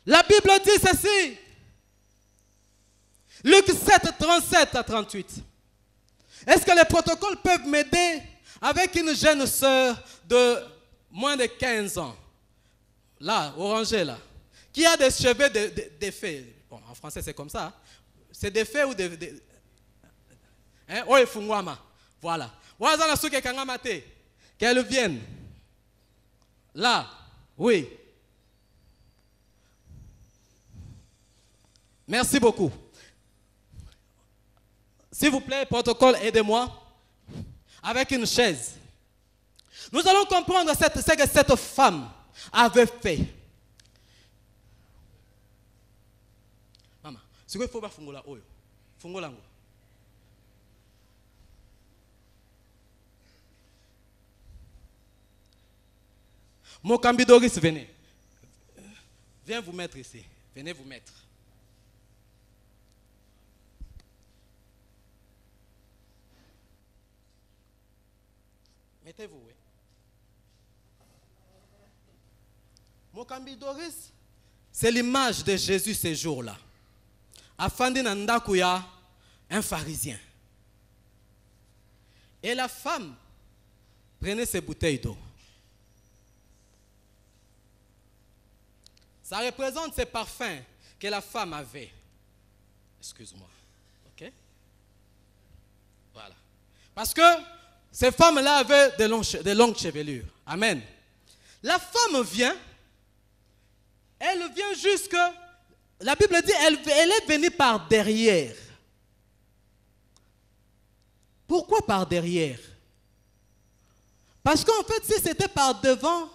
La Bible dit ceci. Luc 7, 37 à 38. Est-ce que les protocoles peuvent m'aider avec une jeune sœur de moins de 15 ans? Là, orangée là. Qui a des cheveux défaits. Bon, en français c'est comme ça. Hein? C'est défaits ou des hein? Oh, voilà. Qu'elle vienne. Là, oui. Merci beaucoup. S'il vous plaît, protocole, aidez-moi. Avec une chaise. Nous allons comprendre ce que cette femme avait fait. Maman, ce qu'il faut pas fungola oyo. Fungolango. Mokambi Doris, venez. Viens vous mettre ici. Venez vous mettre. Mettez-vous, oui. Mokambi Doris, c'est l'image de Jésus ces jours-là. Afandi Nandakuya, un pharisien. Et la femme prenait ses bouteilles d'eau. Ça représente ces parfums que la femme avait. Excuse-moi. Ok? Voilà. Parce que ces femmes-là avaient de longues chevelures. Amen. La femme vient. Elle vient jusque. La Bible dit elle est venue par derrière. Pourquoi par derrière? Parce qu'en fait, si c'était par devant,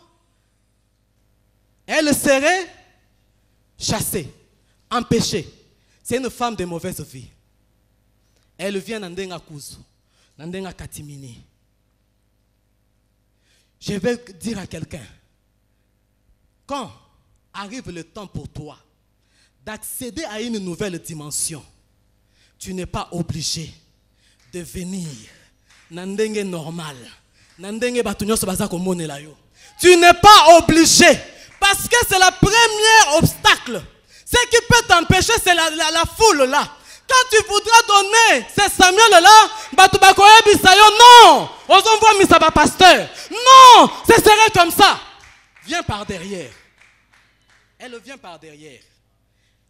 elle serait chassée, empêchée. C'est une femme de mauvaise vie. Elle vient Nandenga Kuzu, Nandenga Katimini. Je vais dire à quelqu'un, quand arrive le temps pour toi d'accéder à une nouvelle dimension, tu n'es pas obligé de venir Nandenga normal. Nandenga batunyoso bazako monela yo. Tu n'es pas obligé. Parce que c'est le premier obstacle. Ce qui peut t'empêcher, c'est la foule là. Quand tu voudras donner ces Samuel là, non, on envoie Misaba pasteur. Non, ce serait comme ça. Viens par derrière. Elle vient par derrière.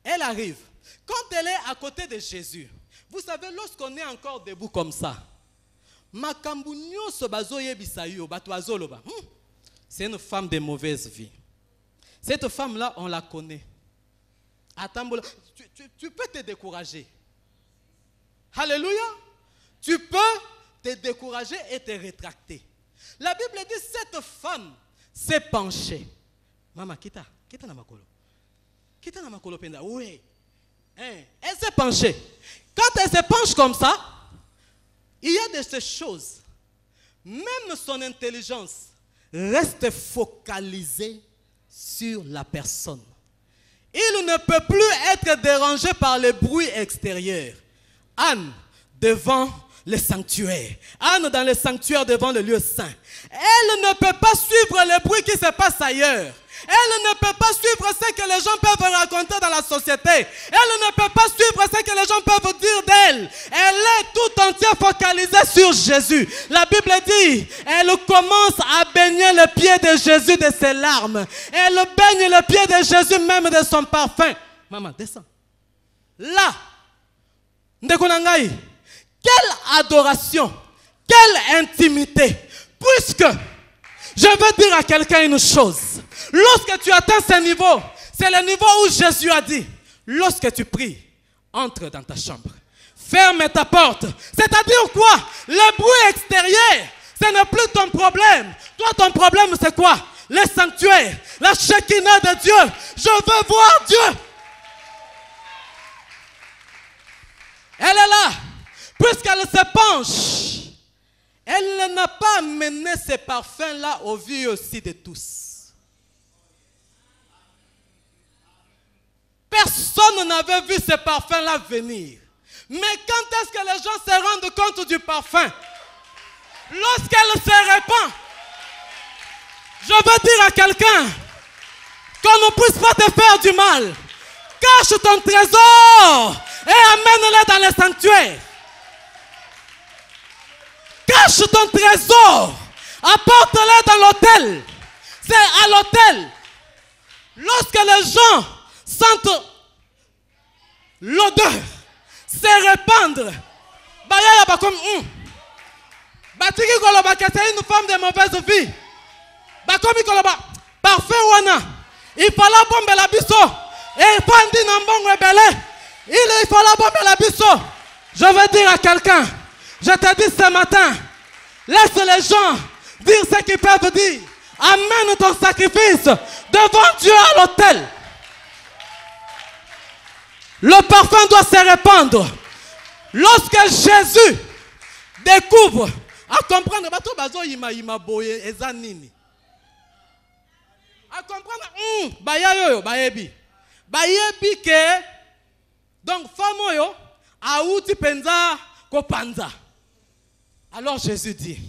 Elle arrive. Quand elle est à côté de Jésus, vous savez, lorsqu'on est encore debout comme ça, c'est une femme de mauvaise vie. Cette femme-là, on la connaît. Attends, tu peux te décourager. Alléluia. Tu peux te décourager et te rétracter. La Bible dit cette femme s'est penchée. Maman, quitte na makolo. Quitte na makolo penda. Oui. Elle s'est penchée. Quand elle se penche comme ça, il y a de ces choses. Même son intelligence reste focalisée sur la personne. Il ne peut plus être dérangé par les bruits extérieurs. Anne devant le sanctuaire. Anne dans le sanctuaire devant le lieu saint. Elle ne peut pas suivre les bruits qui se passent ailleurs. Elle ne peut pas suivre ce que les gens peuvent raconter dans la société. Elle ne peut pas suivre ce que les gens peuvent dire d'elle. Elle est tout entière focalisée sur Jésus. La Bible dit, elle commence à baigner le pied de Jésus de ses larmes. Elle baigne le pied de Jésus même de son parfum. Maman, descends. Là, Ndekonangai, quelle adoration, quelle intimité. Puisque, je veux dire à quelqu'un une chose. Lorsque tu atteins ce niveau, c'est le niveau où Jésus a dit, lorsque tu pries, entre dans ta chambre, ferme ta porte. C'est-à-dire quoi? Le bruit extérieur, ce n'est plus ton problème. Toi, ton problème, c'est quoi? Le sanctuaire, la Shekinah de Dieu. Je veux voir Dieu. Elle est là, puisqu'elle se penche. Elle n'a pas amené ces parfums-là au vu aussi de tous. Personne n'avait vu ce parfum-là venir. Mais quand est-ce que les gens se rendent compte du parfum? Lorsqu'elle se répand. Je veux dire à quelqu'un qu'on ne puisse pas te faire du mal. Cache ton trésor et amène-le dans le sanctuaire. Cache ton trésor. Apporte-le dans l'autel. C'est à l'autel. Lorsque les gens sentent l'odeur se répandre. Bayaya ba comme Batiki koloba que c'est une femme de mauvaise vie. Ba comme koloba parfait wana. Il fallait bomber la biso. Et pandi nambongo ebele. Il fallait bomber la biso. Je veux dire à quelqu'un, je te dis ce matin, laisse les gens dire ce qu'ils peuvent dire. Amène ton sacrifice devant Dieu à l'autel. Le parfum doit se répandre. Lorsque Jésus découvre, à comprendre, à comprendre, bayebi que, donc, femme yo, a outi penza ko panza. Alors Jésus dit,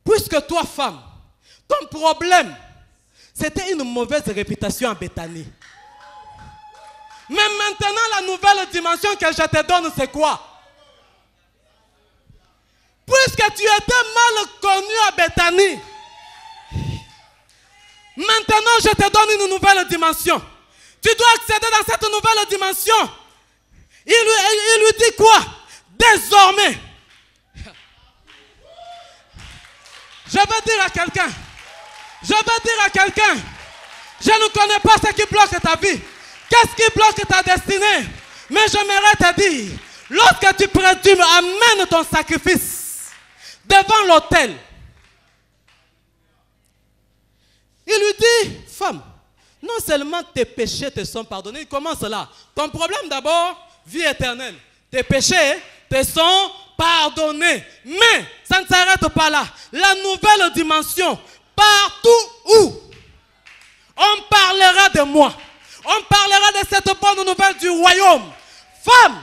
puisque toi, femme, ton problème, c'était une mauvaise réputation en Béthanie. Mais maintenant, la nouvelle dimension que je te donne, c'est quoi? Puisque tu étais mal connu à Béthanie, maintenant je te donne une nouvelle dimension. Tu dois accéder dans cette nouvelle dimension. Il lui dit quoi? Désormais, je veux dire à quelqu'un, je ne connais pas ce qui bloque ta vie. Qu'est-ce qui bloque ta destinée? Mais j'aimerais te dire, Lorsque tu amènes ton sacrifice devant l'autel, il lui dit, femme, non seulement tes péchés te sont pardonnés, il commence là. Ton problème d'abord, vie éternelle. Tes péchés te sont pardonnés. Mais ça ne s'arrête pas là. La nouvelle dimension, partout où on parlera de moi, on parlera de cette bonne nouvelle du royaume. Femme,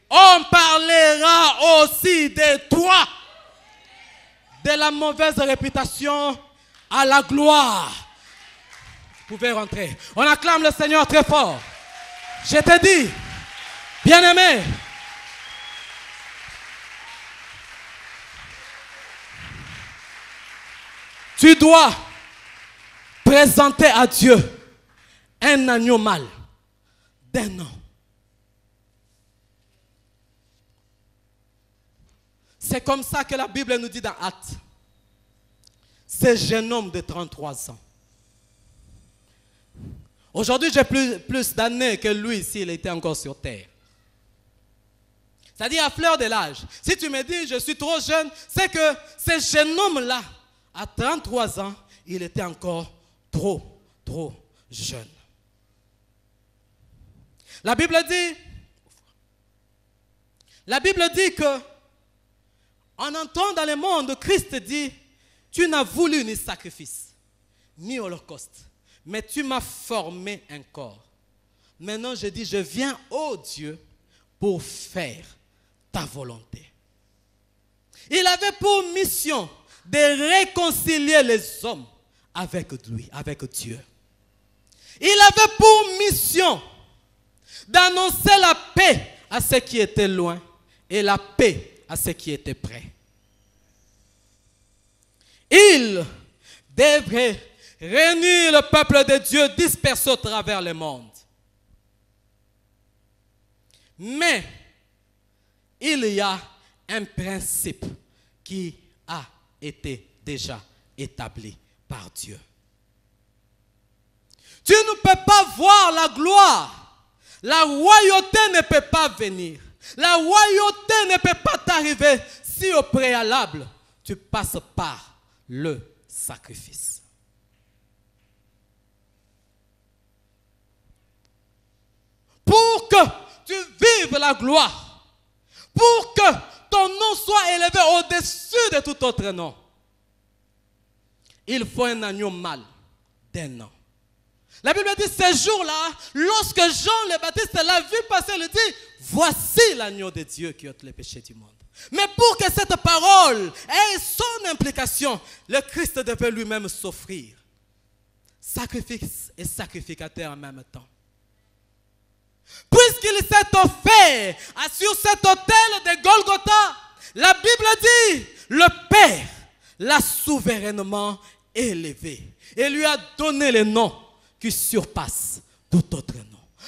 on parlera aussi de toi, de la mauvaise réputation à la gloire. Vous pouvez rentrer. On acclame le Seigneur très fort. Je te dis, bien-aimé, tu dois présenter à Dieu un agneau mâle d'1 an. C'est comme ça que la Bible nous dit dans Actes. Ce jeune homme de 33 ans. Aujourd'hui, j'ai plus d'années que lui s'il était encore sur terre. C'est-à-dire à fleur de l'âge. Si tu me dis je suis trop jeune, c'est que ce jeune homme-là, à 33 ans, il était encore trop jeune. La Bible dit que en entrant dans le monde, Christ dit, tu n'as voulu ni sacrifice, ni holocauste, mais tu m'as formé un corps. Maintenant, je dis, je viens, ô Dieu, pour faire ta volonté. Il avait pour mission de réconcilier les hommes avec lui, avec Dieu. Il avait pour mission d'annoncer la paix à ceux qui étaient loin et la paix à ceux qui étaient près. Il devrait réunir le peuple de Dieu dispersé au travers le monde. Mais il y a un principe qui a été déjà établi par Dieu. Tu ne peux pas voir la gloire. La royauté ne peut pas venir. La royauté ne peut pas t'arriver si au préalable, tu passes par le sacrifice. Pour que tu vives la gloire, pour que ton nom soit élevé au-dessus de tout autre nom, il faut un agneau mâle d'1 an. La Bible dit, ce jour-là, lorsque Jean le Baptiste l'a vu passer, il dit, voici l'agneau de Dieu qui ôte les péchés du monde. Mais pour que cette parole ait son implication, le Christ devait lui-même s'offrir. Sacrifice et sacrificateur en même temps. Puisqu'il s'est offert sur cet autel de Golgotha, la Bible dit, le Père l'a souverainement élevé et lui a donné le nom qui surpasse tout autre nom.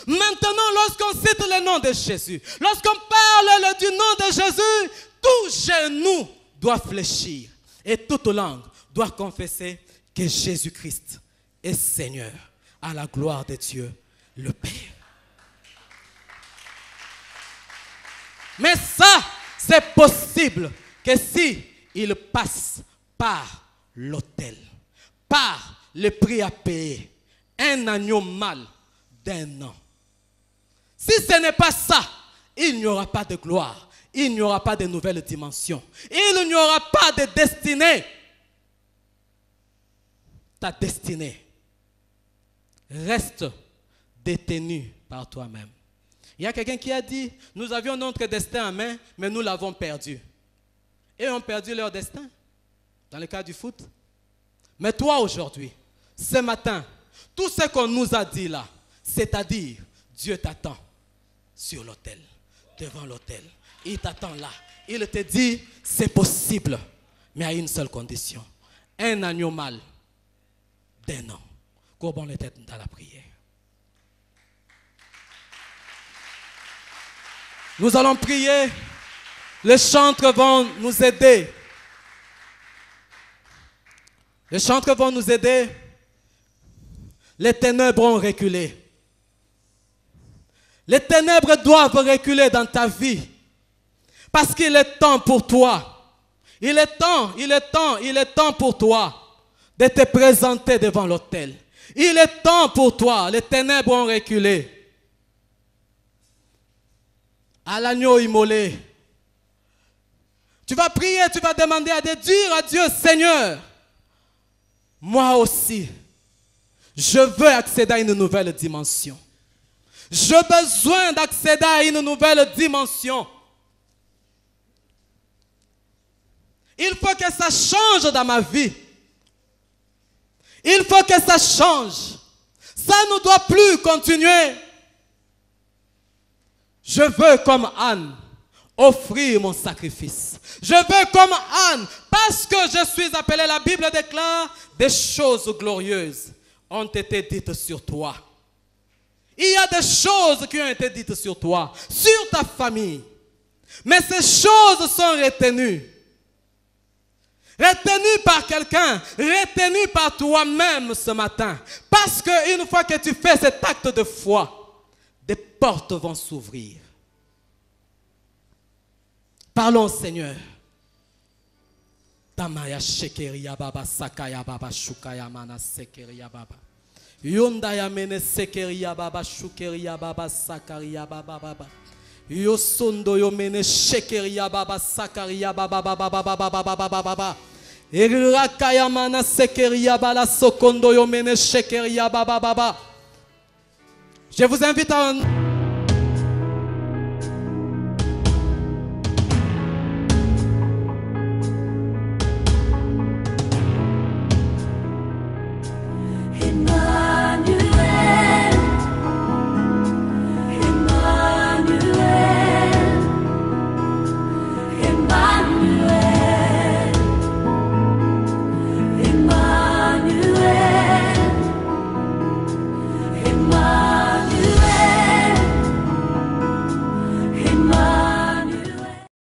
Maintenant, lorsqu'on cite le nom de Jésus, lorsqu'on parle du nom de Jésus, tout genou doit fléchir et toute langue doit confesser que Jésus-Christ est Seigneur à la gloire de Dieu, le Père. Mais ça, c'est possible que si il passe par l'autel, par le prix à payer, un agneau mâle d'1 an. Si ce n'est pas ça, il n'y aura pas de gloire, il n'y aura pas de nouvelle dimension, il n'y aura pas de destinée. Ta destinée reste détenue par toi-même. Il y a quelqu'un qui a dit, nous avions notre destin en main, mais nous l'avons perdu. Et ont perdu leur destin, dans le cas du foot. Mais toi aujourd'hui, ce matin, tout ce qu'on nous a dit là, c'est-à-dire, Dieu t'attend sur l'autel, devant l'autel. Il t'attend là. Il te dit, c'est possible, mais à une seule condition. Un agneau mâle d'1 an. Courbons les têtes dans la prière. Nous allons prier. Les chantres vont nous aider. Les chantres vont nous aider. Les ténèbres ont reculé. Les ténèbres doivent reculer dans ta vie. Parce qu'il est temps pour toi. Il est temps pour toi de te présenter devant l'autel. Il est temps pour toi. Les ténèbres ont reculé. À l'agneau immolé. Tu vas prier, tu vas demander à dire à Dieu, Seigneur, moi aussi, je veux accéder à une nouvelle dimension. J'ai besoin d'accéder à une nouvelle dimension. Il faut que ça change dans ma vie. Il faut que ça change. Ça ne doit plus continuer. Je veux, comme Anne, offrir mon sacrifice. Je veux, comme Anne, parce que je suis appelé, la Bible déclare, des choses glorieuses ont été dites sur toi. Il y a des choses qui ont été dites sur toi, sur ta famille. Mais ces choses sont retenues. Retenues par quelqu'un, retenues par toi-même ce matin. Parce qu'une fois que tu fais cet acte de foi, des portes vont s'ouvrir. Parlons, Seigneur. Tamaya shekeria baba sakaya baba shukaya mana sekeria baba. Yondaya mene sekeria baba shukeria baba sakaria baba baba. Yosondo yo mene shekeria baba sakaria baba baba baba baba baba baba. Erakaya mana sekeria bala sokondo yo mene shekeria baba baba. Je vous invite à